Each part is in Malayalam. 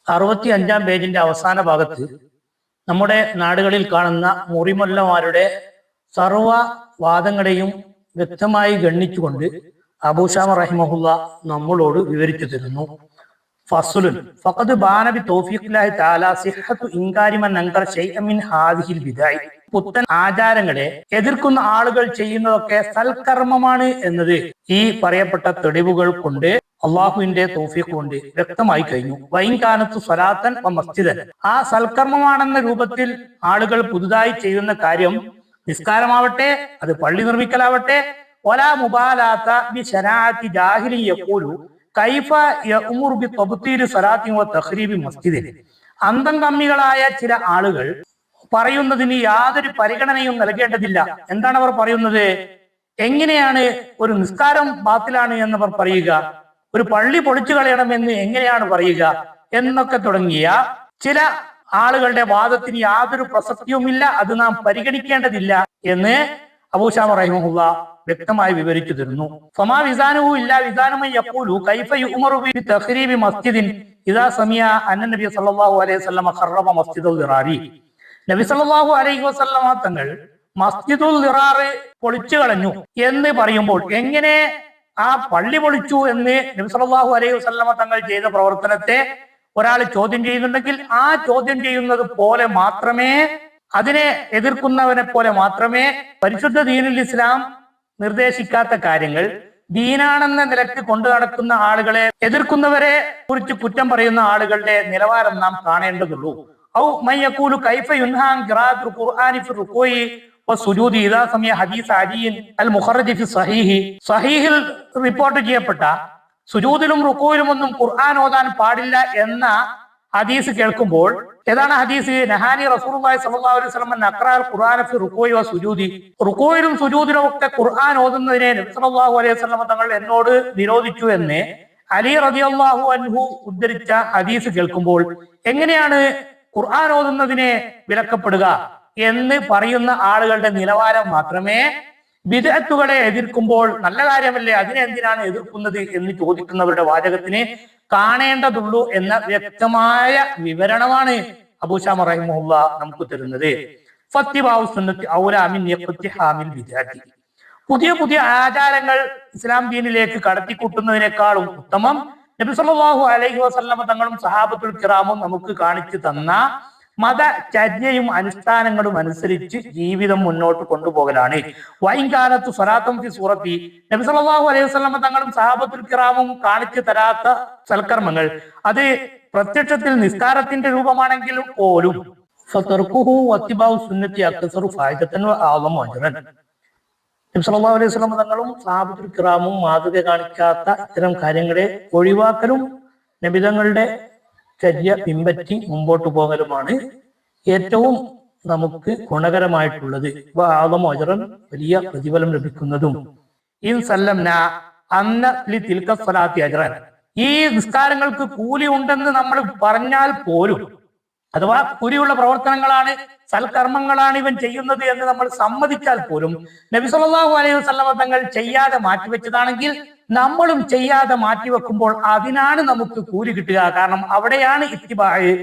65-ാം പേജിന്റെ അവസാന ഭാഗത്ത് നമ്മുടെ നാടുകളിൽ കാണുന്ന മുറിമൊല്ലമാരുടെ സർവവാദങ്ങളെയും വ്യക്തമായി ഗണ്ണിച്ചുകൊണ്ട് അബൂ ശാമ റഹിമഹുല്ല നമ്മളോട് വിവരിച്ചു തരുന്നു. ഫസ്ലുൻ ഫഖദ് ബാന ബി തൗഫീഖില്ലാഹി തആല സിഹ്ഹത്തു ഇൻകാരി മൻ അൻകറ ശൈഅൻ മിൻ ഹാദിഹിൽ ബിദഅ. പുത്തൻ ആചാരങ്ങളെ എതിർക്കുന്ന ആളുകൾ ചെയ്യുന്നതൊക്കെ സൽക്കർമ്മമാണ് എന്നത് ഈ പറയപ്പെട്ട തെളിവുകൾ കൊണ്ട് അള്ളാഹുവിന്റെ തൗഫീഖ് കൊണ്ട് വ്യക്തമായി കഴിഞ്ഞു. വൈൻകാനത്തു സ്വലാത്തൻ വ മസ്ജിദൻ, ആ സൽക്കർമ്മമാണെന്ന രൂപത്തിൽ ആളുകൾ പുതുതായി ചെയ്യുന്ന കാര്യം നിസ്കാരമാവട്ടെ, അത് പള്ളി നിർമ്മിക്കലാവട്ടെ, വലാ മുബാലാത്ത ബി ശനാഅത്തി ജാഹിലി യഖൂലു കൈഫ യഅ്മുറു ബി തബ്തീരി സ്വലാത്തി വ തഖ്രീബി മസ്ജിദിൻ. അന്തം കമ്മികളായ ചില ആളുകൾ പറയുന്നതിന് യാതൊരു പരിഗണനയും നൽകേണ്ടതില്ല. എന്താണ് അവർ പറയുന്നത്? എങ്ങനെയാണ് ഒരു നിസ്കാരം ബാത്തിലാണ് എന്നവർ പറയുക? ഒരു പള്ളി പൊളിച്ചു കളയണമെന്ന് എങ്ങനെയാണ് പറയുക? എന്നൊക്കെ തുടങ്ങിയ ചില ആളുകളുടെ വാദത്തിന് യാതൊരു പ്രസക്തിയുമില്ല, അത് നാം പരിഗണിക്കേണ്ടതില്ല എന്ന് അബൂ ശാമ റഹിമഹുല്ല വ്യക്തമായി വിവരിച്ചു തരുന്നു. ഫമാ വിസാനുഹു ഇല്ലാ വിസാനുമൻ യഖൂലു കൈഫ യുഅ്മറു ബി തഖ്രീബി മസ്ജിദിൻ ഇദാ സമിഅ അന്ന നബി സല്ലല്ലാഹു അലൈഹി വസല്ലം ഖറബ മസ്ജിദുൽ ദിറാരി. നബി സല്ലല്ലാഹു അലൈഹി വസല്ലം തങ്ങൾ മസ്ജിദുൽ ദിറാർ പൊളിച്ചു കളഞ്ഞു എന്ന് പറയുമ്പോൾ എങ്ങനെ ആ പള്ളി പൊളിച്ചു എന്ന് നബി സല്ലല്ലാഹു അലൈഹി വസല്ലം തങ്ങൾ ചെയ്ത പ്രവർത്തനത്തെ ഒരാൾ ചോദ്യം ചെയ്യുന്നുണ്ടെങ്കിൽ ആ ചോദ്യം ചെയ്യുന്നത് പോലെ മാത്രമേ, അതിനെ എതിർക്കുന്നവനെ പോലെ മാത്രമേ പരിശുദ്ധ ദീനുൽ ഇസ്ലാം നിർദ്ദേശിക്കാത്ത കാര്യങ്ങൾ ദീനാണെന്ന നിലക്ക് കൊണ്ടു നടക്കുന്ന ആളുകളെ എതിർക്കുന്നവരെ കുറിച്ച് കുറ്റം പറയുന്ന ആളുകളുടെ നിലവാരം നാം കാണേണ്ടതുള്ളൂ. ഔ മയ്യഖൂലു കൈഫ യുൻഹാ ഖിറാഅത്തുൽ ഖുർആനി ഫി റുകൂഇ വസുജൂദി ഇദാ സമിഅ ഹദീസ് അലിയിൻ അൽ മുഖറജ് ഫി സ്വഹീഹിൽ റിപ്പോർട്ട് ചെയ്യപ്പെട്ട സുജൂദിലും റുകൂയിലും ഒന്നും ഖുർആൻ ഓതാൻ പാടില്ല എന്ന ഹദീസ് കേൾക്കുമ്പോൾ, ഏതാണ് ഹദീസ്? നഹാനി റസൂലുള്ളാഹി സ്വല്ലല്ലാഹു അലൈഹി വസല്ലം അൻ അഖ്റഅൽ ഖുർആന ഫി റുകൂഇ വസുജൂദി. റുകൂയിലും സുജൂദിലും ഒക്കെ ഖുർആൻ ഓതുന്നതിനെ നബി സല്ലല്ലാഹു അലൈഹി വസല്ലം തങ്ങൾ എന്നോട് നിരോധിച്ചു എന്ന് അലി റളിയല്ലാഹു അൻഹു ഉദ്ധരിച്ച ഹദീസ് കേൾക്കുമ്പോൾ എങ്ങനെയാണ് ഖുർആൻ ഓതുന്നതിനെ വിലക്കപ്പെടുക എന്ന് പറയുന്ന ആളുകളുടെ നിലവാരം മാത്രമേ ബിദ്അത്തുകളെ എതിർക്കുമ്പോൾ നല്ല കാര്യമല്ലേ, അതിനെ എന്തിനാണ് എതിർക്കുന്നത് എന്ന് ചോദിക്കുന്നവരുടെ വാചകത്തിന് കാണേണ്ടതുള്ളൂ എന്ന വ്യക്തമായ വിവരണമാണ് അബൂ ശാമ റഹിമഹുല്ല നമുക്ക് തരുന്നത്. ഫത്തിബാഉ സുന്നത്തി ഔലാ മിൻ ഇഖ്തിഹാമിൽ ബിദ്അത്തി. പുതിയ പുതിയ ആചാരങ്ങൾ ഇസ്ലാം ദീനിലേക്ക് കടത്തിക്കൂട്ടുന്നതിനേക്കാളും ഉത്തമം നബി സല്ലല്ലാഹു അലൈഹി വസല്ലം തങ്ങളും സഹാബത്തുൽ കിറാമും നമുക്ക് കാണിച്ചു തന്ന മതചര്യയും അനുഷ്ഠാനങ്ങളും അനുസരിച്ച് ജീവിതം മുന്നോട്ട് കൊണ്ടുപോകലാണ്. വൈകാലത്ത് സ്വലാത്തും ഫി സൂറത്തി, നബി സല്ലല്ലാഹു അലൈഹി വസല്ലം തങ്ങളും സഹാബത്തുൽ കിറാമും കാണിച്ചു തരാത്ത സൽക്കർമ്മങ്ങൾ അത് പ്രത്യക്ഷത്തിൽ നിസ്കാരത്തിന്റെ രൂപമാണെങ്കിലും പോലും ഫതർക്കുഹു വത്തിബാഉ സുന്നത്തി അക്സറു ഫായിദത്തൻ വ അഅ്ളമു അജ്റൻ. നബി സല്ലല്ലാഹു അലൈഹി വസല്ലം തങ്ങളും സഹാബത്തുൽ കിറാമും മാതൃക കാണിക്കാത്ത ഇത്തരം കാര്യങ്ങളെ ഒഴിവാക്കലും നബിതങ്ങളുടെ ചര്യ പിൻപറ്റി മുമ്പോട്ട് പോകലുമാണ് ഏറ്റവും നമുക്ക് ഗുണകരമായിട്ടുള്ളത്. അജ്റൻ, വലിയ പ്രതിഫലം ലഭിക്കുന്നതും. ഇൻ സല്ലംന അന്ന ലിതിൽക സ്വലാത്തി അജ്റൻ, ഈ നിസ്കാരങ്ങൾക്ക് കൂലി ഉണ്ടെന്ന് നമ്മൾ പറഞ്ഞാൽ പോലും, അഥവാ കൂലിയുള്ള പ്രവർത്തനങ്ങളാണ്, സൽക്കർമ്മങ്ങളാണ് ഇവൻ ചെയ്യുന്നത് എന്ന് നമ്മൾ സമ്മതിച്ചാൽ പോലും, നബി സല്ലല്ലാഹു അലൈഹി വസല്ലം തങ്ങൾ ചെയ്യാതെ മാറ്റിവെച്ചതാണെങ്കിൽ നമ്മളും ചെയ്യാതെ മാറ്റിവെക്കുമ്പോൾ അതിനാണ് നമുക്ക് കൂലി കിട്ടുക. കാരണം അവിടെയാണ് ഇത്തിബാഅ്,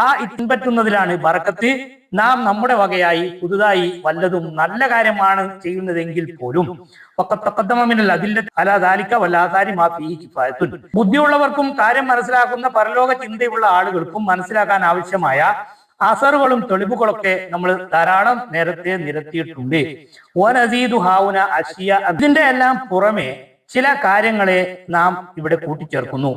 ആ പിൻപറ്റുന്നതിലാണ് ബറക്കത്ത്. നാം നമ്മുടെ വകയായി പുതുതായി വല്ലതും നല്ല കാര്യമാണ് ചെയ്യുന്നതെങ്കിൽ പോലും ബുദ്ധിയുള്ളവർക്കും കാര്യം മനസ്സിലാക്കുന്ന പരലോക ചിന്തയുള്ള ആളുകൾക്കും മനസ്സിലാക്കാൻ ആവശ്യമായ അസറുകളും തെളിവുകളൊക്കെ നമ്മൾ ധാരാളം നേരത്തെ നിരത്തിയിട്ടുണ്ട്. ഇതിന്റെ എല്ലാം പുറമെ ചില കാര്യങ്ങളെ നാം ഇവിടെ കൂട്ടിച്ചേർക്കുന്നു.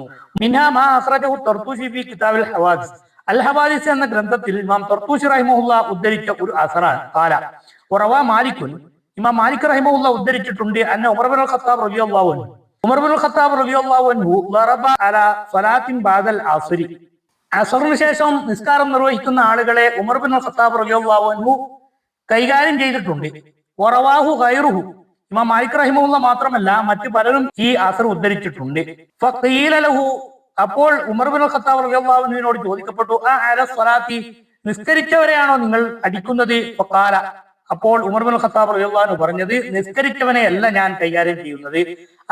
അൽ ഹവാദിസ് എന്ന ഗ്രന്ഥത്തിൽ ഇമാം തർത്തൂശി റഹിമഹുല്ല ഉദ്ധരിച്ച ഒരു അസറാൻ കാല ഉറവ മാലിക്കുൻ, ഇമാം മാലിക് റഹിമഹുല്ല ഉദ്ധരിച്ചിട്ടുണ്ട്, അന്ന ഉമർ ഇബ്നുൽ ഖത്താബ് റളിയല്ലാഹു അൻഹു, ഉമർ ഇബ്നുൽ ഖത്താബ് റളിയല്ലാഹു അൻഹു ളറബ അലാ സ്വലാത്തിൻ ബഅദൽ അസ്രി, അസറിന് ശേഷം നിസ്കാരം നിർവഹിക്കുന്ന ആളുകളെ ഉമർ ഇബ്നുൽ ഖത്താബ് റളിയല്ലാഹു അൻഹു കൈകാര്യം ചെയ്തിട്ടുണ്ട്. വറവാഹു ഗൈറുഹു, ഇമാം മാലിക് റഹിമഹുല്ല മാത്രമല്ല മറ്റു പലരും ഈ അസർ ഉദ്ധരിച്ചിട്ടുണ്ട്. ഫഖീല ലഹു, അപ്പോൾ ഉമർ ഇബ്നുൽ ഖത്താബ് റളിയല്ലാഹു അൻഹുവിനോട് ചോദിക്കപ്പെട്ടു, അല സ്വലാത്തി, നിസ്കരിച്ചവരെയാണോ നിങ്ങൾ അടിക്കുന്നത്? ഫഖാല, അപ്പോൾ ഉമർ ബിൻ ഖത്താബ് റളിയല്ലാഹു അൻഹു പറഞ്ഞത്, നിസ്കരിച്ചവനെ അല്ല ഞാൻ കൈകാര്യം ചെയ്യുന്നത്,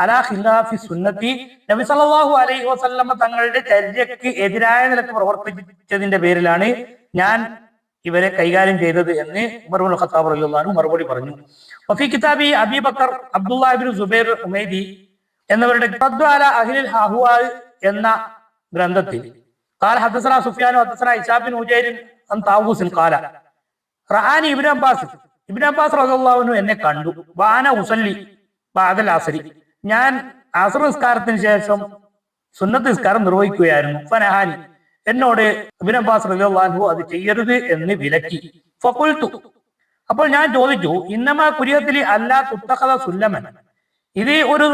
അലാ ഖിലാഫി സുന്നത്തി, നബി സല്ലല്ലാഹു അലൈഹി വസല്ലമ തങ്ങളുടെ ചര്യക്ക് എതിരായ നിലക്ക് പ്രവർത്തിച്ചതിന്റെ പേരിലാണ് ഞാൻ ഇവരെ കൈകാര്യം ചെയ്തത് എന്ന് ഉമർ ബിൻ ഖത്താബ് റളിയല്ലാഹു അൻഹു മറുപടി പറഞ്ഞു. വഫി കിതാബി അബീ ബക്കർ അബ്ദുല്ലാഹ് ഇബ്നു സുബൈർ ഉമൈദി എന്നവരുടെ റദ്ദു അലാ അഹ്ലിൽ അഹ്വാ എന്ന ഗ്രന്ഥത്തിൽ ഖാല ഹദസന സുഫ്യാൻ ഹദസന ഇശാബ് ബിൻ ഉജൈർ അൻ താവൂസ് ഖാല റആനി ഇബ്നു അബ്ബാസ് റളിയല്ലാഹു അൻഹു എന്നെ കണ്ടു, വാന ഉസല്ലി ബഅദൽ അസ്രി, ഞാൻ അസ്ർ നിസ്കാരത്തിന് ശേഷം സുന്നത്ത് നിസ്കാരം നിർവഹിക്കുകയായിരുന്നു. ഫനഹാനി, എന്നോട് ഇബ്നു അബ്ബാസ് റളിയല്ലാഹു അൻഹു അത് ചെയ്യരുത് എന്ന് വിലക്കി. ഫഖുൽതു, അപ്പോൾ ഞാൻ ചോദിച്ചു, ഇന്നമാ കുരിയത്തിലി അല്ലാ തുത്തഖദ സുല്ലമൻ, ഇത് ഒരു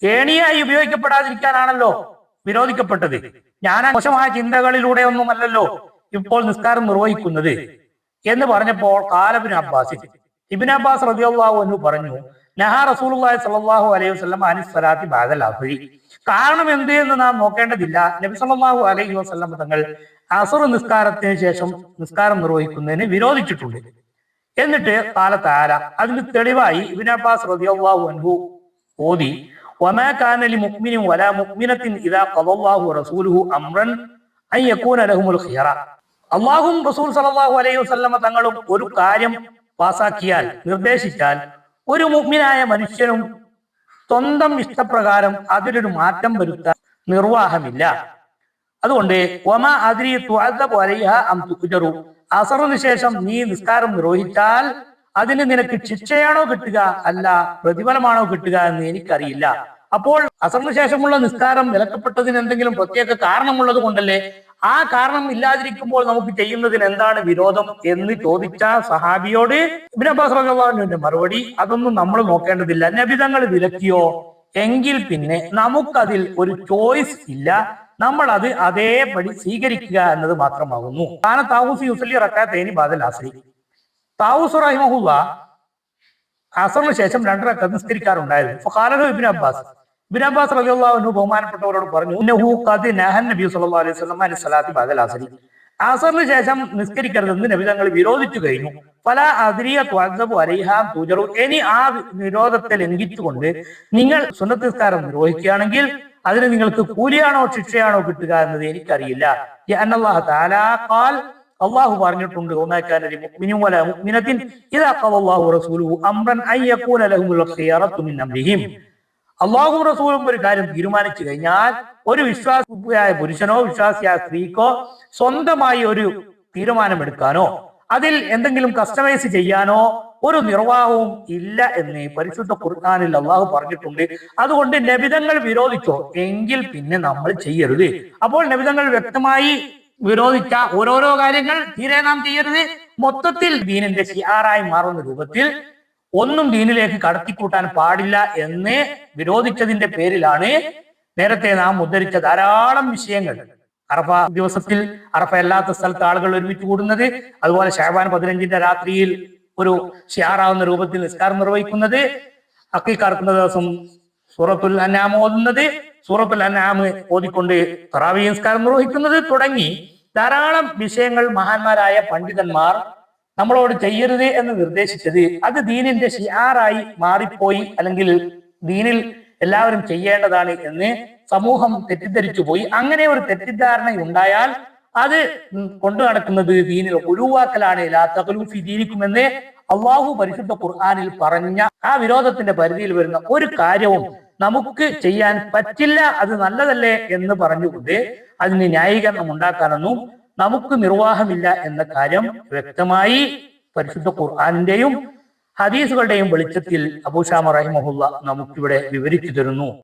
ഏണിയായി ഉപയോഗിക്കപ്പെടാതിരിക്കാനാണല്ലോ വിരോധിക്കപ്പെട്ടത്. ഞാൻ മോശമായ ചിന്തകളിലൂടെ ഒന്നുമല്ലല്ലോ ഇപ്പോൾ നിസ്കാരം നിർവഹിക്കുന്നത് എന്ന് പറഞ്ഞപ്പോൾ ഖാല ഇബ്നു അബ്ബാസ് റളിയല്ലാഹു അൻഹു പറഞ്ഞു, നഹാ റസൂലുള്ളാഹി സ്വല്ലല്ലാഹു അലൈഹി വസല്ലം അനി സ്വലാത്തി ബഅദൽ അസ്രി, കാരണം എന്ത് എന്ന് നാം നോക്കേണ്ടതില്ല. നബി സല്ലല്ലാഹു അലൈഹി വസല്ലം തങ്ങൾ അസ്ർ നിസ്കാരത്തിന് ശേഷം നിസ്കാരം നിർവഹിക്കുന്നതിന് വിരോധിച്ചിട്ടുണ്ട്. എന്നിട്ട് ഖാല തആല, അതിന് തെളിവായി ഇബ്നു അബ്ബാസ് റളിയല്ലാഹു അൻഹു ഓതി, വമാ കാന ലിമുഅ്മിനിൻ വലാ മുഅ്മിനത്തിൻ ഇദാ ഖദല്ലാഹു റസൂലുഹു അംറൻ അൻ യകൂന ലഹുൽ ഖിയറ, അല്ലാഹും റസൂൽ സല്ലല്ലാഹു അലൈഹി വസല്ലമ തങ്ങളും ഒരു കാര്യം പാസാക്കിയാൽ, നിർദ്ദേശിച്ചാൽ, ഒരു മുഅ്മിനായ മനുഷ്യനും സ്വന്തം ഇഷ്ടപ്രകാരം അതിലൊരു മാറ്റം വരുത്താൻ നിർവാഹമില്ല. അതുകൊണ്ട് വമാ അദ്രി തുഅദബു അലൈഹാ അം തുഖ്ജറു, അസറിന് ശേഷം നീ നിസ്കാരം നിർവഹിച്ചാൽ അതിന് നിനക്ക് ശിക്ഷയാണോ കിട്ടുക അല്ല പ്രതിഫലമാണോ കിട്ടുക എന്ന് എനിക്കറിയില്ല. അപ്പോൾ അസറിന് ശേഷമുള്ള നിസ്കാരം വിലക്കപ്പെട്ടതിന് എന്തെങ്കിലും പ്രത്യേക കാരണമുള്ളത് കൊണ്ടല്ലേ? ആ കാരണം ഇല്ലാതിരിക്കുമ്പോൾ നമുക്ക് ചെയ്യുന്നതിന് എന്താണ് വിരോധം എന്ന് ചോദിച്ച സഹാബിയോട് ഇബ്നു അബ്ബാസ് റളിയല്ലാഹു അൻഹുവിന്റെ മറുപടി, അതൊന്നും നമ്മൾ നോക്കേണ്ടതില്ല, നബി തങ്ങൾ വിലക്കിയോ എങ്കിൽ പിന്നെ നമുക്കതിൽ ഒരു ചോയ്സ് ഇല്ല, നമ്മൾ അത് അതേപടി സ്വീകരിക്കുക എന്നത് മാത്രമാകുന്നു. താവൂസ് യുസല്ലി റക്അത്തൈനി ബഅദൽ അസ്രി, താവൂസ് റഹിമഹുല്ലാ അസറിന് ശേഷം 2 റക്അത്ത് നിസ്കരിക്കാറുണ്ടായിരുന്നു. ഫഖാലഹു ഇബ്നു അബ്ബാസ് റളിയല്ലാഹു അൻഹു ബഹുമാനപ്പെട്ടവരോട് പറഞ്ഞു, ഇന്നഹു ഖദ് നഹൻ നബി സല്ലല്ലാഹു അലൈഹി വസല്ലം അൻ സ്വലാത്തി ബഅദൽ അസ്രി, അസറിന് ശേഷം നിസ്കരിക്കരുതെന്ന് നബി തങ്ങൾ വിരോധിച്ചു കഴിഞ്ഞു. ഫലാ അദ്രിയ തുഅദബു അലൈഹാ തുജറു, ഇനി ആ വിരോധത്തെ ലംഘിച്ചുകൊണ്ട് നിങ്ങൾ സുന്നത്ത് നിസ്കാരം നിർവഹിക്കുകയാണെങ്കിൽ അതിന് നിങ്ങൾക്ക് കൂലിയാണോ ശിക്ഷയാണോ കിട്ടുക എന്നത് എനിക്കറിയില്ല. അന്നല്ലാഹു തആല ഖാൽ, അല്ലാഹു പറഞ്ഞിട്ടുണ്ട്, വമാ കാന ലിമുഅ്മിനിൻ വലാ മുഅ്മിനത്തിൻ ഇദാ ഖദല്ലാഹു റസൂലുഹു അംറൻ അൻ യകൂന ലഹുൽ ഖിയറത്തു മിൻ അംരിഹിം, അല്ലാഹു റസൂലും ഒരു കാര്യം തീരുമാനിച്ചു കഴിഞ്ഞാൽ ഒരു വിശ്വാസിയായ പുരുഷനോ വിശ്വാസിയായ സ്ത്രീക്കോ സ്വന്തമായി ഒരു തീരുമാനമെടുക്കാനോ അതിൽ എന്തെങ്കിലും കസ്റ്റമൈസ് ചെയ്യാനോ ഒരു നിർവാഹവും ഇല്ല എന്ന് പരിശുദ്ധ ഖുർആനിൽ അല്ലാഹു പറഞ്ഞിട്ടുണ്ട്. അതുകൊണ്ട് നബിതങ്ങൾ വിരോധിച്ചോ എങ്കിൽ പിന്നെ നമ്മൾ ചെയ്യരുത്. അപ്പോൾ നബിതങ്ങൾ വ്യക്തമായി വിരോധിച്ച ഓരോരോ കാര്യങ്ങൾ തീരെ നാം ചെയ്യരുത്. മൊത്തത്തിൽ ദീനിന്റെ ശിആറായി മാറുന്ന രൂപത്തിൽ ഒന്നും ദീനിലേക്ക് കടത്തിക്കൂട്ടാൻ പാടില്ല എന്ന് വിരോധിച്ചതിന്റെ പേരിലാണ് നേരത്തെ നാം ഉദ്ധരിച്ച ധാരാളം വിഷയങ്ങൾ. അറഫ ദിവസത്തിൽ അറഫ അല്ലാത്ത സ്ഥലത്ത് ആളുകൾ ഒരുമിച്ച് കൂടുന്നത്, അതുപോലെ ശഅബാൻ 15 രാത്രിയിൽ ഒരു ശിആറാവുന്ന രൂപത്തിൽ നിസ്കാരം നിർവഹിക്കുന്നത്, അഖീഖ അറുക്കുന്ന ദിവസം സൂറത്തുൽ അൻആം ഓതുന്നത്, സൂറത്തുൽ അൻആം ഓതിക്കൊണ്ട് തറാവീഹ് നിസ്കാരം നിർവഹിക്കുന്നത് തുടങ്ങി ധാരാളം വിഷയങ്ങൾ മഹാന്മാരായ പണ്ഡിതന്മാർ നമ്മളോട് ചെയ്യരുത് എന്ന് നിർദ്ദേശിച്ചത് അത് ദീനിന്റെ ശിആറായി മാറിപ്പോയി, അല്ലെങ്കിൽ ദീനിൽ എല്ലാവരും ചെയ്യേണ്ടതാണ് എന്ന് സമൂഹം തെറ്റിദ്ധരിച്ചു പോയി. അങ്ങനെ ഒരു തെറ്റിദ്ധാരണ ഉണ്ടായാൽ അത് കൊണ്ടു നടക്കുന്നത് ദീനിൽ ഒഴിവാക്കലാണ്. ലാ തഗ്ലൂ ഫീ ദീനിക്കും എന്ന് അല്ലാഹു പരിശുദ്ധ ഖുർആനിൽ പറഞ്ഞ ആ വിരോധത്തിന്റെ പരിധിയിൽ വരുന്ന ഒരു കാര്യവും നമുക്ക് ചെയ്യാൻ പറ്റില്ല, അത് നല്ലതല്ലേ എന്ന് പറഞ്ഞുകൊണ്ട് അതിന് ന്യായീകരണം ഉണ്ടാക്കാനൊന്നും നമുക്ക് നിർവാഹമില്ല എന്ന കാര്യം വ്യക്തമായി പരിശുദ്ധ ഖുർആനിന്റെയും ഹദീസുകളുടെയും വെളിച്ചത്തിൽ അബൂ ശാമ റഹിമഹുല്ലാഹ് നമുക്കിവിടെ വിവരിച്ചു തരുന്നു.